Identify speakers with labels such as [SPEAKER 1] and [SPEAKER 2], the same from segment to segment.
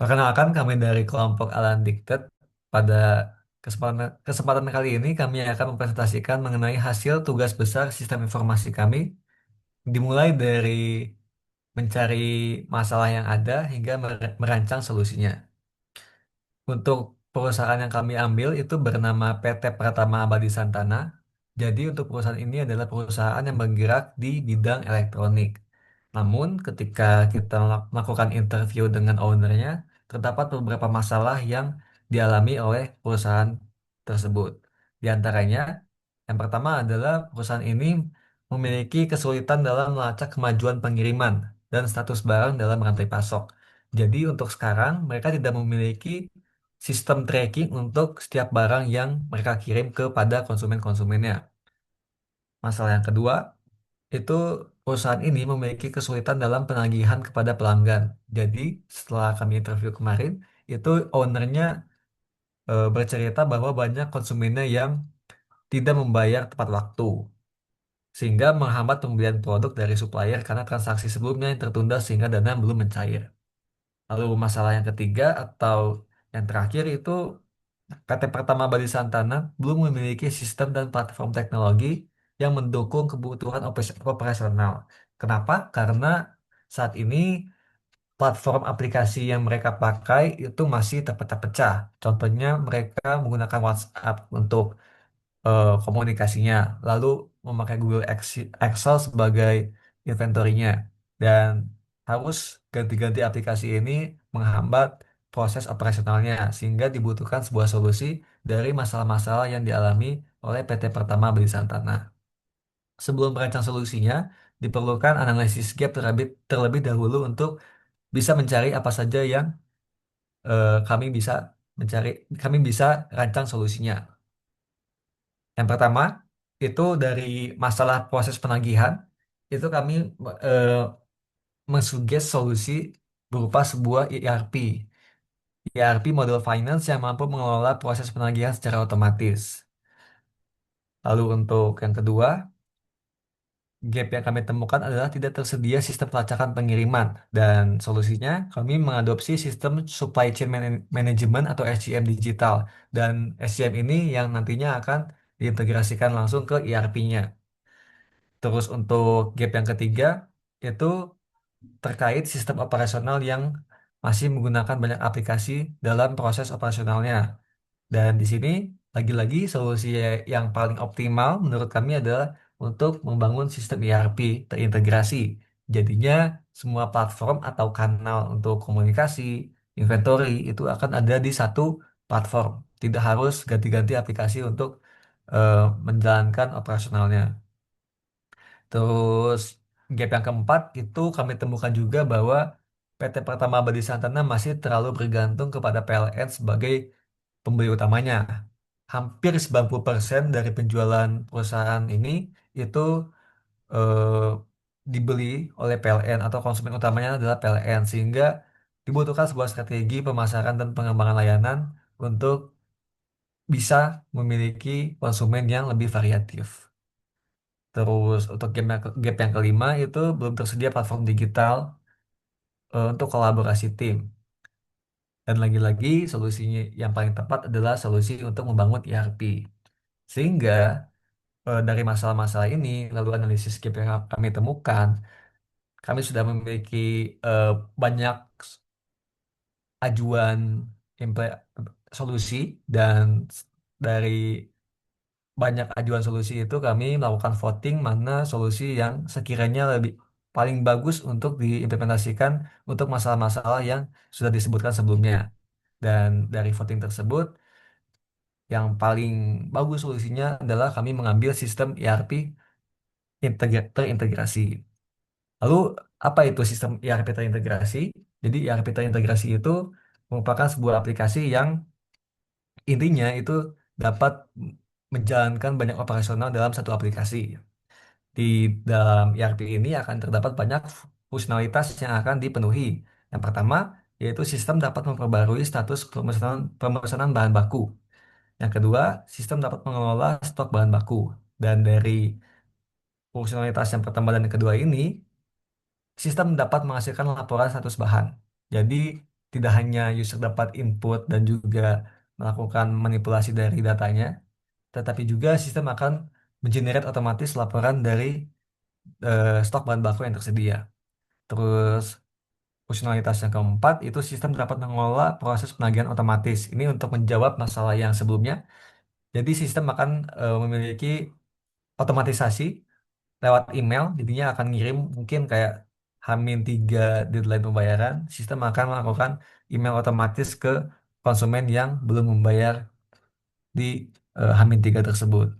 [SPEAKER 1] Perkenalkan kami dari kelompok Alan Diktet. Pada kesempatan kali ini kami akan mempresentasikan mengenai hasil tugas besar sistem informasi kami, dimulai dari mencari masalah yang ada hingga merancang solusinya. Untuk perusahaan yang kami ambil itu bernama PT Pratama Abadi Santana. Jadi untuk perusahaan ini adalah perusahaan yang bergerak di bidang elektronik. Namun ketika kita melakukan interview dengan ownernya, terdapat beberapa masalah yang dialami oleh perusahaan tersebut. Di antaranya, yang pertama adalah perusahaan ini memiliki kesulitan dalam melacak kemajuan pengiriman dan status barang dalam rantai pasok. Jadi untuk sekarang mereka tidak memiliki sistem tracking untuk setiap barang yang mereka kirim kepada konsumen-konsumennya. Masalah yang kedua, itu perusahaan ini memiliki kesulitan dalam penagihan kepada pelanggan. Jadi setelah kami interview kemarin, itu ownernya bercerita bahwa banyak konsumennya yang tidak membayar tepat waktu, sehingga menghambat pembelian produk dari supplier karena transaksi sebelumnya yang tertunda sehingga dana belum mencair. Lalu masalah yang ketiga atau yang terakhir itu PT Pertama Bali Santana belum memiliki sistem dan platform teknologi yang mendukung kebutuhan operasional. Kenapa? Karena saat ini platform aplikasi yang mereka pakai itu masih terpecah-pecah. Contohnya mereka menggunakan WhatsApp untuk komunikasinya, lalu memakai Excel sebagai inventory-nya, dan harus ganti-ganti aplikasi ini menghambat proses operasionalnya, sehingga dibutuhkan sebuah solusi dari masalah-masalah yang dialami oleh PT Pertama Beli Santana. Sebelum merancang solusinya, diperlukan analisis gap terlebih dahulu untuk bisa mencari apa saja yang kami bisa mencari, kami bisa rancang solusinya. Yang pertama, itu dari masalah proses penagihan, itu kami eh, mensuggest solusi berupa sebuah ERP. ERP model finance yang mampu mengelola proses penagihan secara otomatis. Lalu untuk yang kedua, gap yang kami temukan adalah tidak tersedia sistem pelacakan pengiriman. Dan solusinya, kami mengadopsi sistem supply chain management atau SCM digital. Dan SCM ini yang nantinya akan diintegrasikan langsung ke ERP-nya. Terus untuk gap yang ketiga itu terkait sistem operasional yang masih menggunakan banyak aplikasi dalam proses operasionalnya. Dan di sini lagi-lagi solusi yang paling optimal menurut kami adalah untuk membangun sistem ERP terintegrasi. Jadinya semua platform atau kanal untuk komunikasi, inventory itu akan ada di satu platform. Tidak harus ganti-ganti aplikasi untuk eh, menjalankan operasionalnya. Terus gap yang keempat itu kami temukan juga bahwa PT Pertama Abadi Santana masih terlalu bergantung kepada PLN sebagai pembeli utamanya. Hampir 90% dari penjualan perusahaan ini itu eh, dibeli oleh PLN atau konsumen utamanya adalah PLN, sehingga dibutuhkan sebuah strategi pemasaran dan pengembangan layanan untuk bisa memiliki konsumen yang lebih variatif. Terus untuk gap yang kelima itu belum tersedia platform digital untuk kolaborasi tim. Dan lagi-lagi solusinya yang paling tepat adalah solusi untuk membangun ERP. Sehingga dari masalah-masalah ini, lalu analisis gap yang kami temukan, kami sudah memiliki eh, banyak ajuan imple- solusi, dan dari banyak ajuan solusi itu kami melakukan voting mana solusi yang sekiranya lebih paling bagus untuk diimplementasikan untuk masalah-masalah yang sudah disebutkan sebelumnya. Dan dari voting tersebut, yang paling bagus solusinya adalah kami mengambil sistem ERP terintegrasi. Lalu apa itu sistem ERP terintegrasi? Jadi ERP terintegrasi itu merupakan sebuah aplikasi yang intinya itu dapat menjalankan banyak operasional dalam satu aplikasi. Di dalam ERP ini akan terdapat banyak fungsionalitas yang akan dipenuhi. Yang pertama, yaitu sistem dapat memperbarui status pemesanan bahan baku. Yang kedua, sistem dapat mengelola stok bahan baku. Dan dari fungsionalitas yang pertama dan yang kedua ini, sistem dapat menghasilkan laporan status bahan. Jadi, tidak hanya user dapat input dan juga melakukan manipulasi dari datanya, tetapi juga sistem akan mengenerate otomatis laporan dari stok bahan baku yang tersedia. Terus fungsionalitas yang keempat itu sistem dapat mengelola proses penagihan otomatis. Ini untuk menjawab masalah yang sebelumnya. Jadi sistem akan memiliki otomatisasi lewat email, jadinya akan ngirim mungkin kayak H-3 deadline pembayaran, sistem akan melakukan email otomatis ke konsumen yang belum membayar di H-3 tersebut.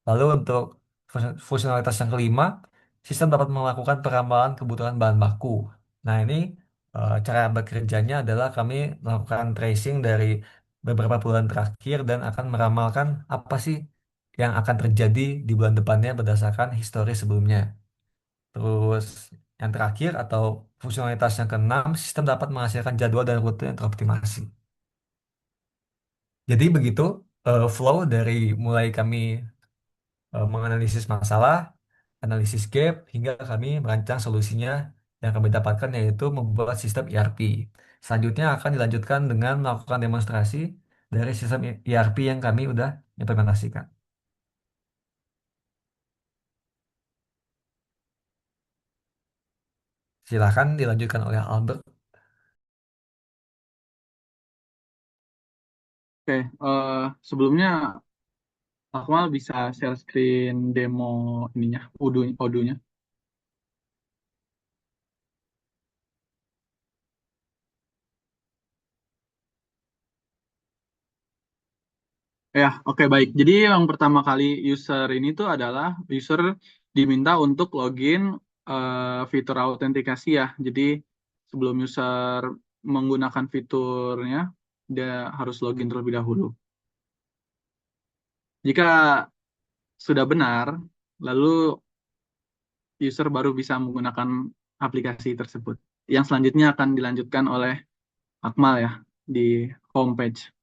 [SPEAKER 1] Lalu untuk fungsionalitas yang kelima, sistem dapat melakukan peramalan kebutuhan bahan baku. Nah, ini cara bekerjanya adalah kami melakukan tracing dari beberapa bulan terakhir dan akan meramalkan apa sih yang akan terjadi di bulan depannya berdasarkan histori sebelumnya. Terus yang terakhir atau fungsionalitas yang keenam, sistem dapat menghasilkan jadwal dan rute yang teroptimasi. Jadi begitu flow dari mulai kami menganalisis masalah, analisis gap, hingga kami merancang solusinya yang kami dapatkan yaitu membuat sistem ERP. Selanjutnya akan dilanjutkan dengan melakukan demonstrasi dari sistem ERP yang kami udah implementasikan. Silakan dilanjutkan oleh Albert.
[SPEAKER 2] Oke, sebelumnya Akmal bisa share screen demo ininya, Odoo-nya. Ya, oke baik. Jadi yang pertama kali user ini tuh adalah user diminta untuk login fitur autentikasi ya. Jadi sebelum user menggunakan fiturnya, dia harus login terlebih dahulu. Jika sudah benar, lalu user baru bisa menggunakan aplikasi tersebut. Yang selanjutnya akan dilanjutkan oleh Akmal ya di homepage.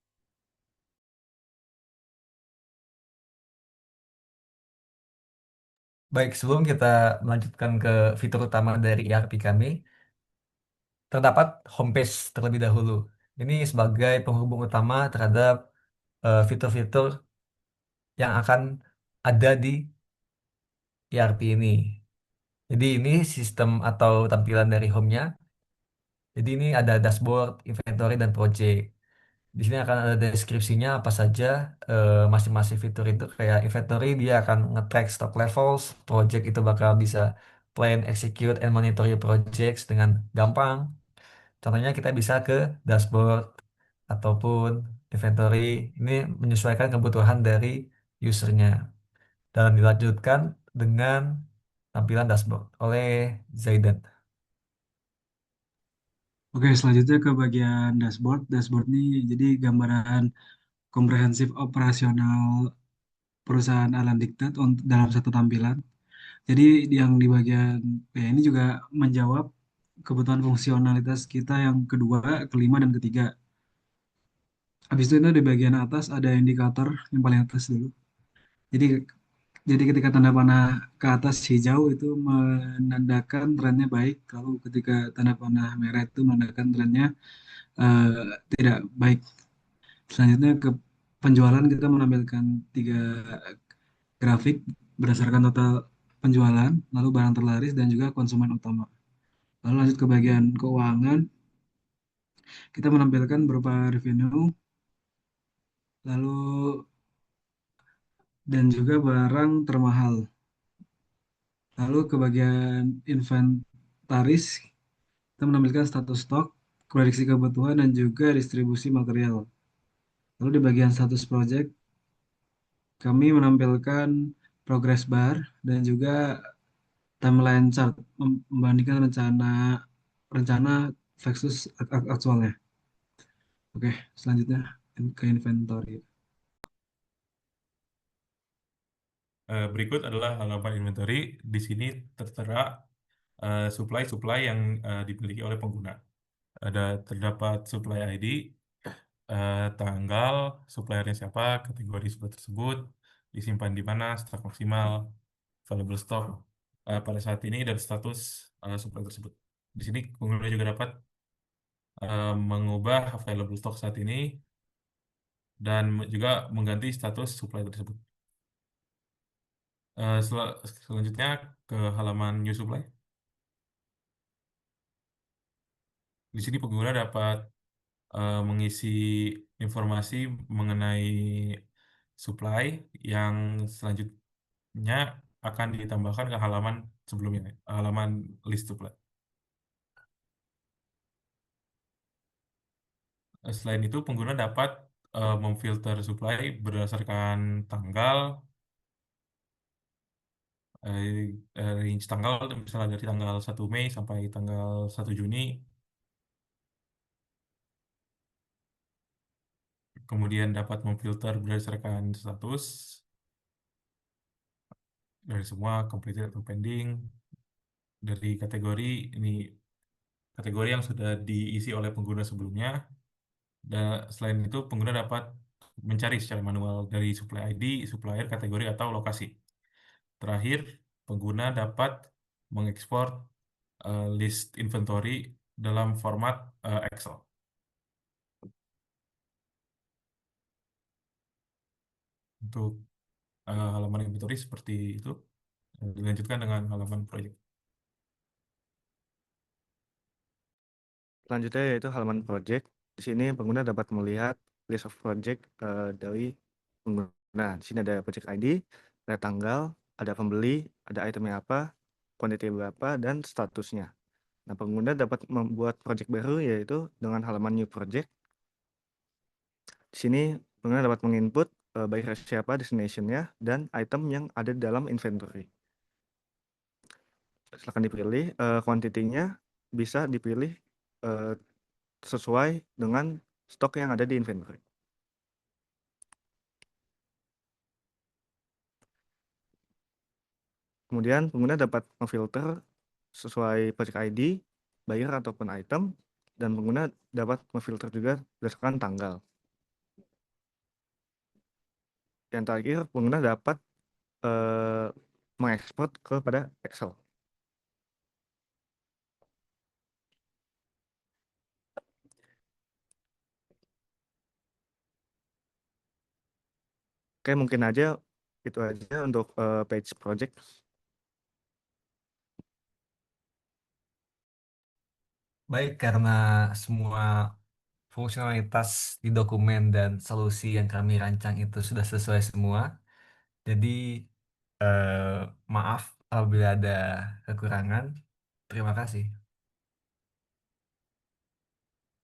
[SPEAKER 1] Baik, sebelum kita melanjutkan ke fitur utama dari ERP kami, terdapat homepage terlebih dahulu. Ini sebagai penghubung utama terhadap fitur-fitur yang akan ada di ERP ini. Jadi ini sistem atau tampilan dari home-nya. Jadi ini ada dashboard, inventory, dan project. Di sini akan ada deskripsinya apa saja masing-masing fitur itu. Kayak inventory dia akan nge-track stock levels, project itu bakal bisa plan, execute, and monitor your projects dengan gampang. Contohnya kita bisa ke dashboard ataupun inventory. Ini menyesuaikan kebutuhan dari usernya. Dan dilanjutkan dengan tampilan dashboard oleh Zaidan.
[SPEAKER 3] Oke, selanjutnya ke bagian dashboard. Dashboard ini jadi gambaran komprehensif operasional perusahaan Alan Diktat dalam satu tampilan. Jadi yang di bagian ya ini juga menjawab kebutuhan fungsionalitas kita yang kedua, kelima, dan ketiga. Habis itu di bagian atas ada indikator yang paling atas dulu. Jadi jadi ketika tanda panah ke atas hijau itu menandakan trennya baik. Kalau ketika tanda panah merah itu menandakan trennya tidak baik. Selanjutnya ke penjualan kita menampilkan tiga grafik berdasarkan total penjualan, lalu barang terlaris dan juga konsumen utama. Lalu lanjut ke bagian keuangan, kita menampilkan berupa revenue, lalu dan juga barang termahal. Lalu ke bagian inventaris, kita menampilkan status stok, prediksi kebutuhan, dan juga distribusi material. Lalu di bagian status project, kami menampilkan progress bar dan juga timeline chart membandingkan rencana rencana versus aktualnya. Oke, selanjutnya ke inventory.
[SPEAKER 4] Berikut adalah halaman inventory. Di sini tertera supply-supply yang dimiliki oleh pengguna. Terdapat supply ID, tanggal, suppliernya siapa, kategori supply tersebut, disimpan di mana, stok maksimal, available stock pada saat ini, dan status supply tersebut. Di sini pengguna juga dapat mengubah available stock saat ini dan juga mengganti status supply tersebut. Selanjutnya ke halaman new supply. Di sini pengguna dapat mengisi informasi mengenai supply yang selanjutnya akan ditambahkan ke halaman sebelumnya, halaman list supply. Selain itu, pengguna dapat memfilter supply berdasarkan tanggal, range tanggal, misalnya dari tanggal 1 Mei sampai tanggal 1 Juni. Kemudian dapat memfilter berdasarkan status dari semua completed atau pending. Dari kategori ini, kategori yang sudah diisi oleh pengguna sebelumnya. Dan selain itu, pengguna dapat mencari secara manual dari supply ID, supplier, kategori, atau lokasi. Terakhir, pengguna dapat mengekspor list inventory dalam format Excel. Untuk halaman inventory seperti itu. Dilanjutkan dengan halaman project.
[SPEAKER 5] Selanjutnya yaitu halaman project. Di sini pengguna dapat melihat list of project dari pengguna. Nah, di sini ada project ID, ada tanggal, ada pembeli, ada itemnya apa, quantity berapa, dan statusnya. Nah, pengguna dapat membuat project baru yaitu dengan halaman new project. Di sini pengguna dapat menginput buyer siapa, destination-nya, dan item yang ada di dalam inventory. Silakan dipilih quantity-nya bisa dipilih sesuai dengan stok yang ada di inventory. Kemudian pengguna dapat memfilter sesuai project ID, buyer ataupun item, dan pengguna dapat memfilter juga berdasarkan tanggal. Yang terakhir, pengguna dapat mengekspor kepada Excel. Oke, mungkin aja itu aja untuk page project.
[SPEAKER 1] Baik, karena semua fungsionalitas di dokumen dan solusi yang kami rancang itu sudah sesuai semua, jadi eh, maaf apabila ada kekurangan. Terima kasih.